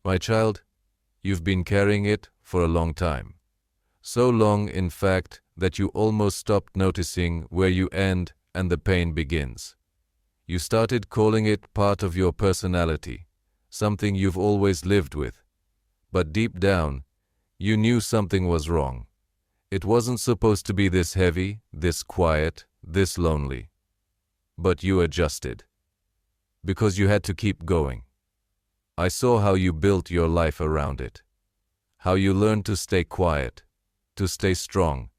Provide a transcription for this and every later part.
My child, you've been carrying it for a long time. So long, in fact, that you almost stopped noticing where you end and the pain begins. You started calling it part of your personality, something you've always lived with. But deep down, you knew something was wrong. It wasn't supposed to be this heavy, this quiet, this lonely. But you adjusted. Because you had to keep going. I saw how you built your life around it. How you learned to stay quiet, to stay strong,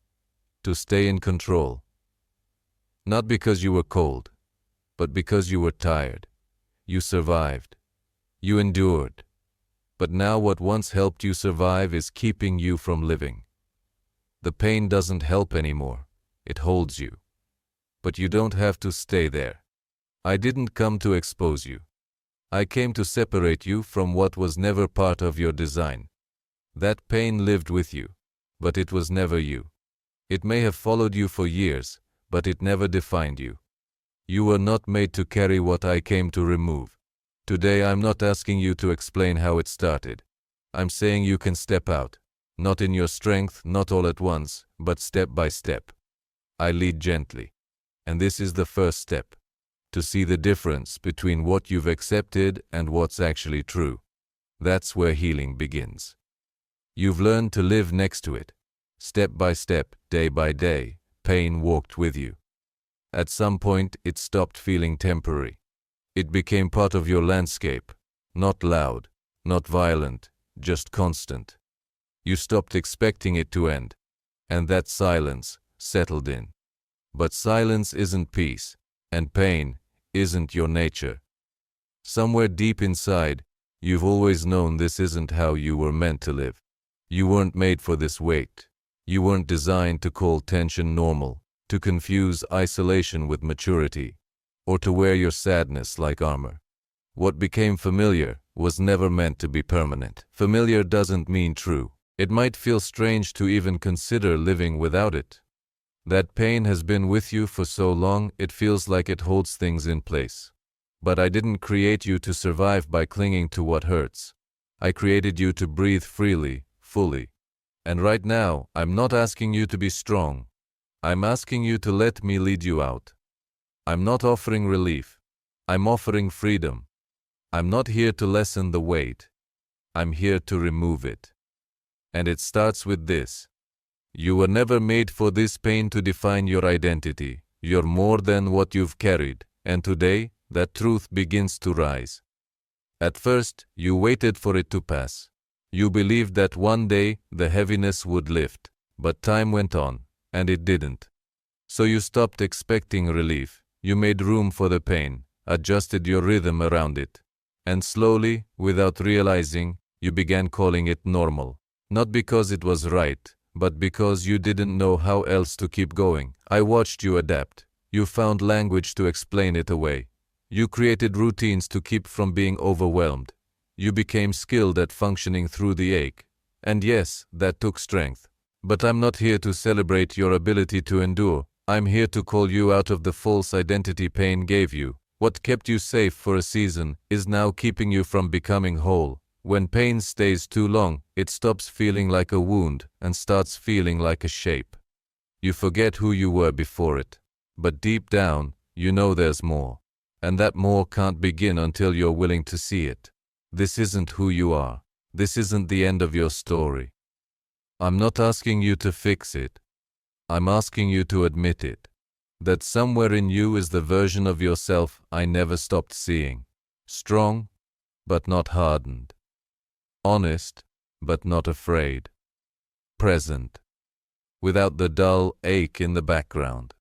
to stay in control. Not because you were cold, but because you were tired. You survived. You endured. But now what once helped you survive is keeping you from living. The pain doesn't help anymore. It holds you. But you don't have to stay there. I didn't come to expose you. I came to separate you from what was never part of your design. That pain lived with you, but it was never you. It may have followed you for years, but it never defined you. You were not made to carry what I came to remove. Today I'm not asking you to explain how it started. I'm saying you can step out. Not in your strength, not all at once, but step by step. I lead gently. And this is the first step. To see the difference between what you've accepted and what's actually true. That's where healing begins. You've learned to live next to it. Step by step, day by day, pain walked with you. At some point, it stopped feeling temporary. It became part of your landscape. Not loud, not violent, just constant. You stopped expecting it to end. And that silence settled in. But silence isn't peace. And pain isn't your nature. Somewhere deep inside, you've always known this isn't how you were meant to live. You weren't made for this weight. You weren't designed to call tension normal, to confuse isolation with maturity, or to wear your sadness like armor. What became familiar was never meant to be permanent. Familiar doesn't mean true. It might feel strange to even consider living without it. That pain has been with you for so long, it feels like it holds things in place. But I didn't create you to survive by clinging to what hurts. I created you to breathe freely, fully. And right now, I'm not asking you to be strong. I'm asking you to let me lead you out. I'm not offering relief. I'm offering freedom. I'm not here to lessen the weight. I'm here to remove it. And it starts with this. You were never made for this pain to define your identity. You're more than what you've carried, and today, that truth begins to rise. At first, you waited for it to pass. You believed that one day, the heaviness would lift, but time went on, and it didn't. So you stopped expecting relief. You made room for the pain, adjusted your rhythm around it, and slowly, without realizing, you began calling it normal. Not because it was right, but because you didn't know how else to keep going. I watched you adapt. You found language to explain it away. You created routines to keep from being overwhelmed. You became skilled at functioning through the ache. And yes, that took strength. But I'm not here to celebrate your ability to endure. I'm here to call you out of the false identity pain gave you. What kept you safe for a season is now keeping you from becoming whole. When pain stays too long, it stops feeling like a wound and starts feeling like a shape. You forget who you were before it. But deep down, you know there's more. And that more can't begin until you're willing to see it. This isn't who you are. This isn't the end of your story. I'm not asking you to fix it. I'm asking you to admit it. That somewhere in you is the version of yourself I never stopped seeing. Strong, but not hardened. Honest, but not afraid. Present, without the dull ache in the background.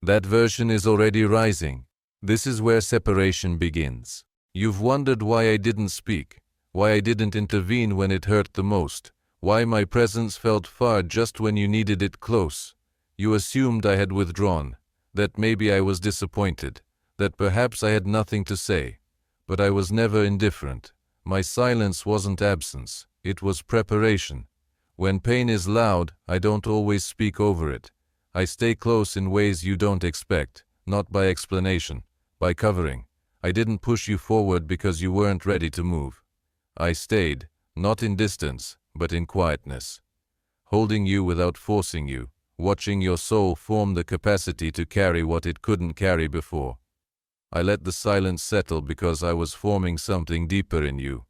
That version is already rising. This is where separation begins. You've wondered why I didn't speak, why I didn't intervene when it hurt the most, why my presence felt far just when you needed it close. You assumed I had withdrawn, that maybe I was disappointed, that perhaps I had nothing to say. But I was never indifferent. My silence wasn't absence, it was preparation. When pain is loud, I don't always speak over it. I stay close in ways you don't expect, not by explanation, by covering. I didn't push you forward because you weren't ready to move. I stayed, not in distance, but in quietness, holding you without forcing you, watching your soul form the capacity to carry what it couldn't carry before. I let the silence settle because I was forming something deeper in you.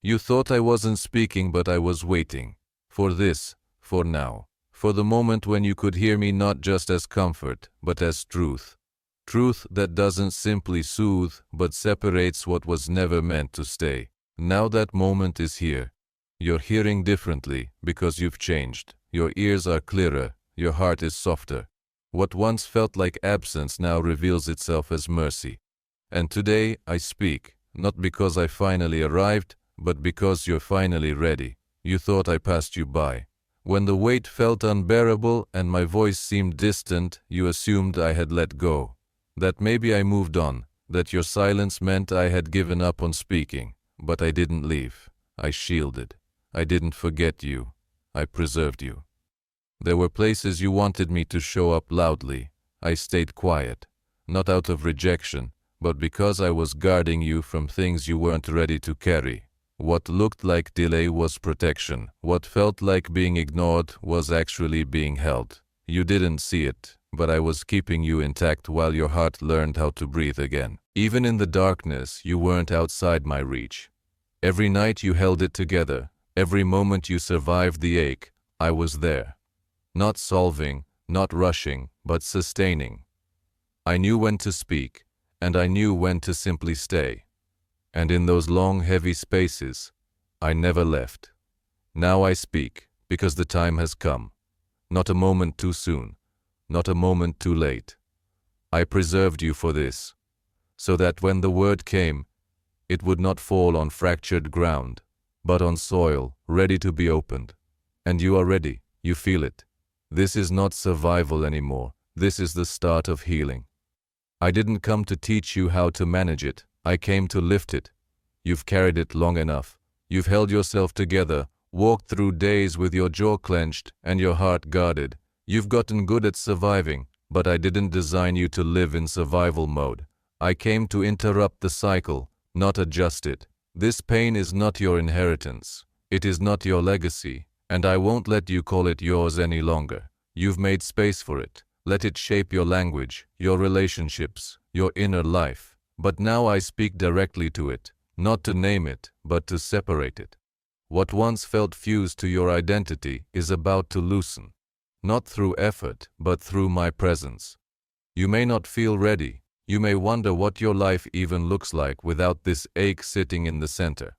You thought I wasn't speaking, but I was waiting. For this, for now. For the moment when you could hear me not just as comfort, but as truth. Truth that doesn't simply soothe, but separates what was never meant to stay. Now that moment is here. You're hearing differently because you've changed. Your ears are clearer, your heart is softer. What once felt like absence now reveals itself as mercy. And today I speak, not because I finally arrived, but because you're finally ready. You thought I passed you by. When the weight felt unbearable and my voice seemed distant, you assumed I had let go. That maybe I moved on, that your silence meant I had given up on speaking. But I didn't leave. I shielded. I didn't forget you. I preserved you. There were places you wanted me to show up loudly. I stayed quiet, not out of rejection, but because I was guarding you from things you weren't ready to carry. What looked like delay was protection. What felt like being ignored was actually being held. You didn't see it, but I was keeping you intact while your heart learned how to breathe again. Even in the darkness, you weren't outside my reach. Every night you held it together. Every moment you survived the ache, I was there. Not solving, not rushing, but sustaining. I knew when to speak, and I knew when to simply stay. And in those long, heavy spaces, I never left. Now I speak, because the time has come. Not a moment too soon, not a moment too late. I preserved you for this, so that when the word came, it would not fall on fractured ground, but on soil ready to be opened. And you are ready, you feel it. This is not survival anymore. This is the start of healing. I didn't come to teach you how to manage it. I came to lift it. You've carried it long enough. You've held yourself together, walked through days with your jaw clenched and your heart guarded. You've gotten good at surviving, but I didn't design you to live in survival mode. I came to interrupt the cycle, not adjust it. This pain is not your inheritance. It is not your legacy, and I won't let you call it yours any longer. You've made space for it. Let it shape your language, your relationships, your inner life. But now I speak directly to it, not to name it, but to separate it. What once felt fused to your identity is about to loosen, not through effort, but through my presence. You may not feel ready. You may wonder what your life even looks like without this ache sitting in the center.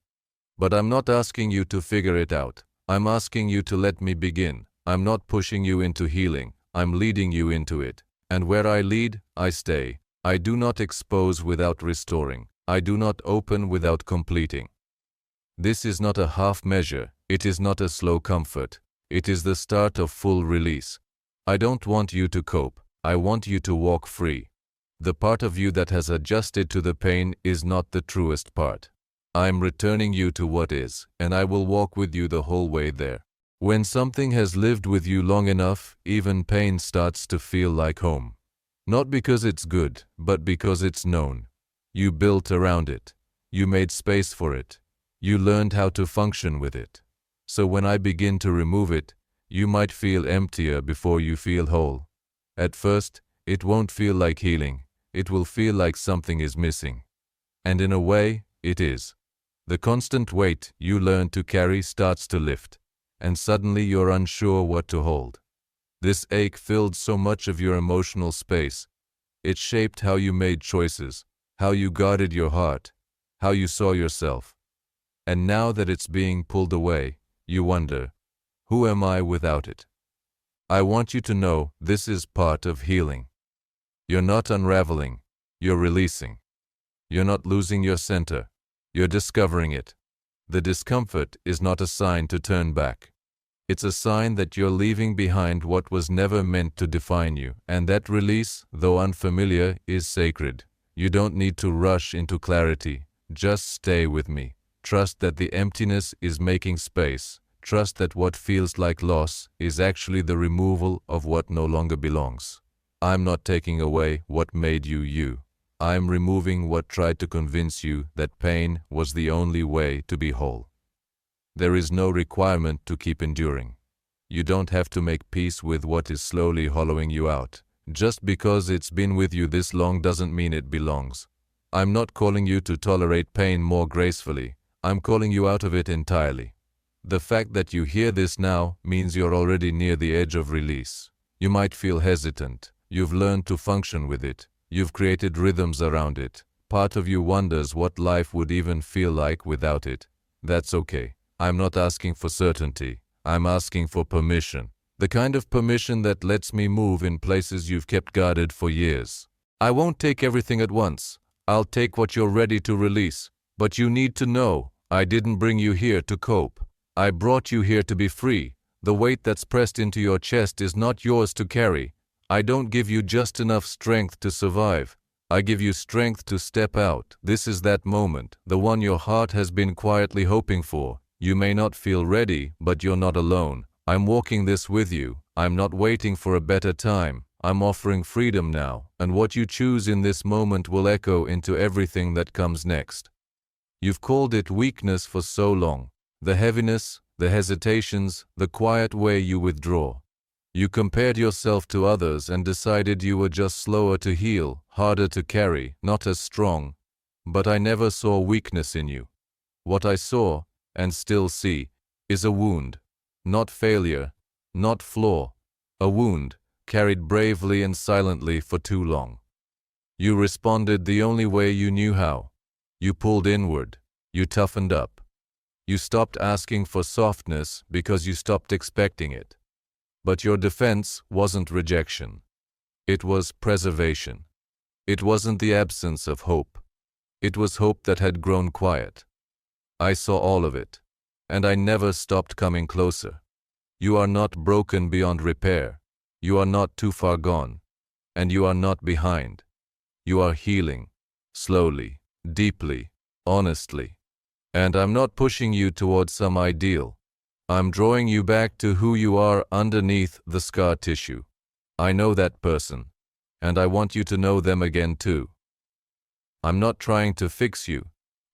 But I'm not asking you to figure it out. I'm asking you to let me begin. I'm not pushing you into healing. I'm leading you into it. And where I lead, I stay. I do not expose without restoring. I do not open without completing. This is not a half measure. It is not a slow comfort. It is the start of full release. I don't want you to cope. I want you to walk free. The part of you that has adjusted to the pain is not the truest part. I'm returning you to what is, and I will walk with you the whole way there. When something has lived with you long enough, even pain starts to feel like home. Not because it's good, but because it's known. You built around it. You made space for it. You learned how to function with it. So when I begin to remove it, you might feel emptier before you feel whole. At first, it won't feel like healing. It will feel like something is missing. And in a way, it is. The constant weight you learn to carry starts to lift, and suddenly you're unsure what to hold. This ache filled so much of your emotional space. It shaped how you made choices, how you guarded your heart, how you saw yourself. And now that it's being pulled away, you wonder, who am I without it? I want you to know this is part of healing. You're not unraveling, you're releasing. You're not losing your center, you're discovering it. The discomfort is not a sign to turn back. It's a sign that you're leaving behind what was never meant to define you, and that release, though unfamiliar, is sacred. You don't need to rush into clarity. Just stay with me. Trust that the emptiness is making space. Trust that what feels like loss is actually the removal of what no longer belongs. I'm not taking away what made you you. I'm removing what tried to convince you that pain was the only way to be whole. There is no requirement to keep enduring. You don't have to make peace with what is slowly hollowing you out. Just because it's been with you this long doesn't mean it belongs. I'm not calling you to tolerate pain more gracefully. I'm calling you out of it entirely. The fact that you hear this now means you're already near the edge of release. You might feel hesitant. You've learned to function with it. You've created rhythms around it. Part of you wonders what life would even feel like without it. That's okay. I'm not asking for certainty. I'm asking for permission. The kind of permission that lets me move in places you've kept guarded for years. I won't take everything at once. I'll take what you're ready to release. But you need to know, I didn't bring you here to cope. I brought you here to be free. The weight that's pressed into your chest is not yours to carry. I don't give you just enough strength to survive. I give you strength to step out. This is that moment, the one your heart has been quietly hoping for. You may not feel ready, but you're not alone. I'm walking this with you. I'm not waiting for a better time. I'm offering freedom now, and what you choose in this moment will echo into everything that comes next. You've called it weakness for so long. The heaviness, the hesitations, the quiet way you withdraw. You compared yourself to others and decided you were just slower to heal, harder to carry, not as strong. But I never saw weakness in you. What I saw, and still see, is a wound. Not failure, not flaw. A wound, carried bravely and silently for too long. You responded the only way you knew how. You pulled inward. You toughened up. You stopped asking for softness because you stopped expecting it. But your defense wasn't rejection. It was preservation. It wasn't the absence of hope. It was hope that had grown quiet. I saw all of it, and I never stopped coming closer. You are not broken beyond repair. You are not too far gone, and you are not behind. You are healing, slowly, deeply, honestly. And I'm not pushing you towards some ideal. I'm drawing you back to who you are underneath the scar tissue. I know that person, and I want you to know them again too. I'm not trying to fix you.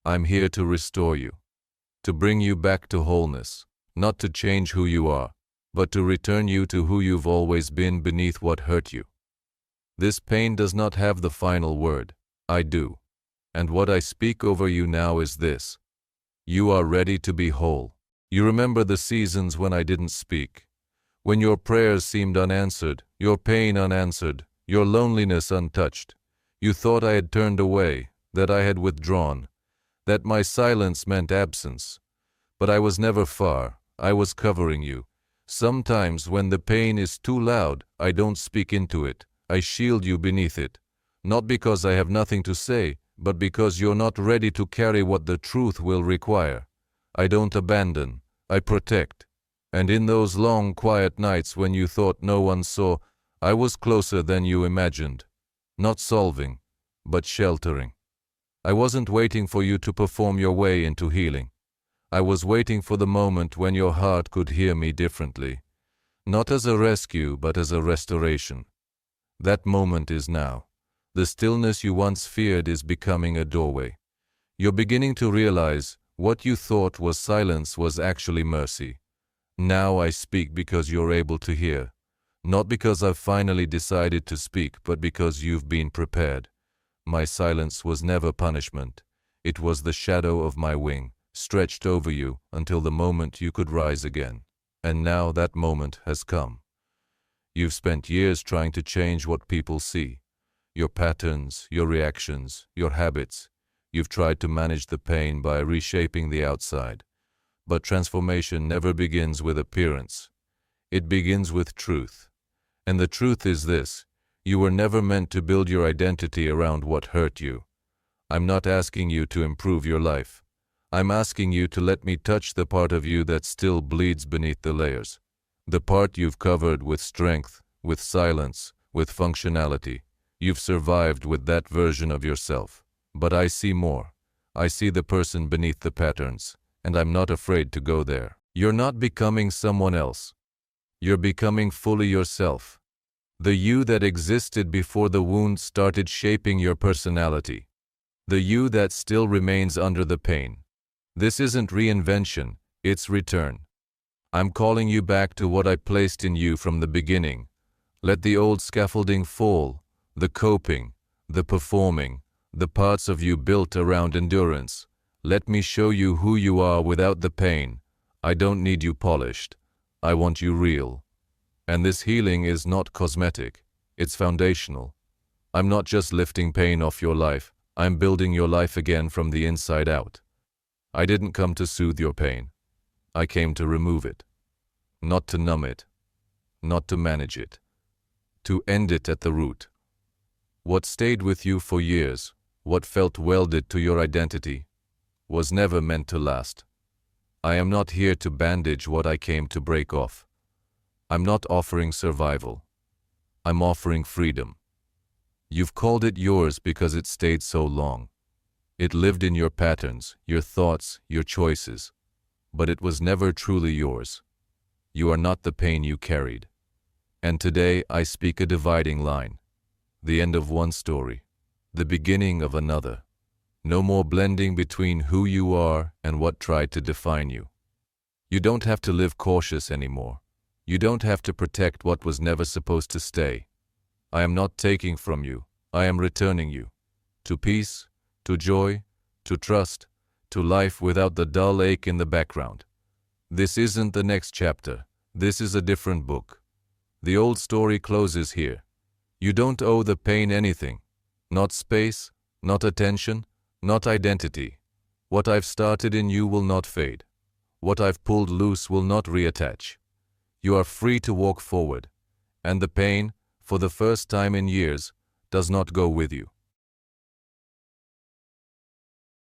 I'm here to restore you, to bring you back to wholeness, not to change who you are, but to return you to who you've always been beneath what hurt you. This pain does not have the final word. I do. And what I speak over you now is this. You are ready to be whole. You remember the seasons when I didn't speak, when your prayers seemed unanswered, your pain unanswered, your loneliness untouched. You thought I had turned away, that I had withdrawn, that my silence meant absence. But I was never far. I was covering you. Sometimes when the pain is too loud, I don't speak into it. I shield you beneath it. Not because I have nothing to say, but because you're not ready to carry what the truth will require. I don't abandon. I protect. And in those long, quiet nights when you thought no one saw, I was closer than you imagined. Not solving, but sheltering. I wasn't waiting for you to perform your way into healing. I was waiting for the moment when your heart could hear me differently. Not as a rescue, but as a restoration. That moment is now. The stillness you once feared is becoming a doorway. You're beginning to realize what you thought was silence was actually mercy. Now I speak because you're able to hear. Not because I've finally decided to speak, but because you've been prepared. My silence was never punishment. It was the shadow of my wing, stretched over you until the moment you could rise again. And now that moment has come. You've spent years trying to change what people see. Your patterns, your reactions, your habits. You've tried to manage the pain by reshaping the outside. But transformation never begins with appearance. It begins with truth. And the truth is this: you were never meant to build your identity around what hurt you. I'm not asking you to improve your life. I'm asking you to let me touch the part of you that still bleeds beneath the layers. The part you've covered with strength, with silence, with functionality. You've survived with that version of yourself. But I see more. I see the person beneath the patterns, and I'm not afraid to go there. You're not becoming someone else. You're becoming fully yourself. The you that existed before the wound started shaping your personality. The you that still remains under the pain. This isn't reinvention. It's return. I'm calling you back to what I placed in you from the beginning. Let the old scaffolding fall, the coping, the performing, the parts of you built around endurance. Let me show you who you are without the pain. I don't need you polished. I want you real. And this healing is not cosmetic. It's foundational. I'm not just lifting pain off your life. I'm building your life again from the inside out. I didn't come to soothe your pain. I came to remove it. Not to numb it. Not to manage it. To end it at the root. What stayed with you for years, what felt welded to your identity, was never meant to last. I am not here to bandage what I came to break off. I'm not offering survival. I'm offering freedom. You've called it yours because it stayed so long. It lived in your patterns, your thoughts, your choices. But it was never truly yours. You are not the pain you carried. And today I speak a dividing line. The end of one story. The beginning of another. No more blending between who you are and what tried to define you. You don't have to live cautious anymore. You don't have to protect what was never supposed to stay. I am not taking from you. I am returning you. To peace, to joy, to trust, to life without the dull ache in the background. This isn't the next chapter. This is a different book. The old story closes here. You don't owe the pain anything. Not space, not attention, not identity. What I've started in you will not fade. What I've pulled loose will not reattach. You are free to walk forward, and the pain, for the first time in years, does not go with you.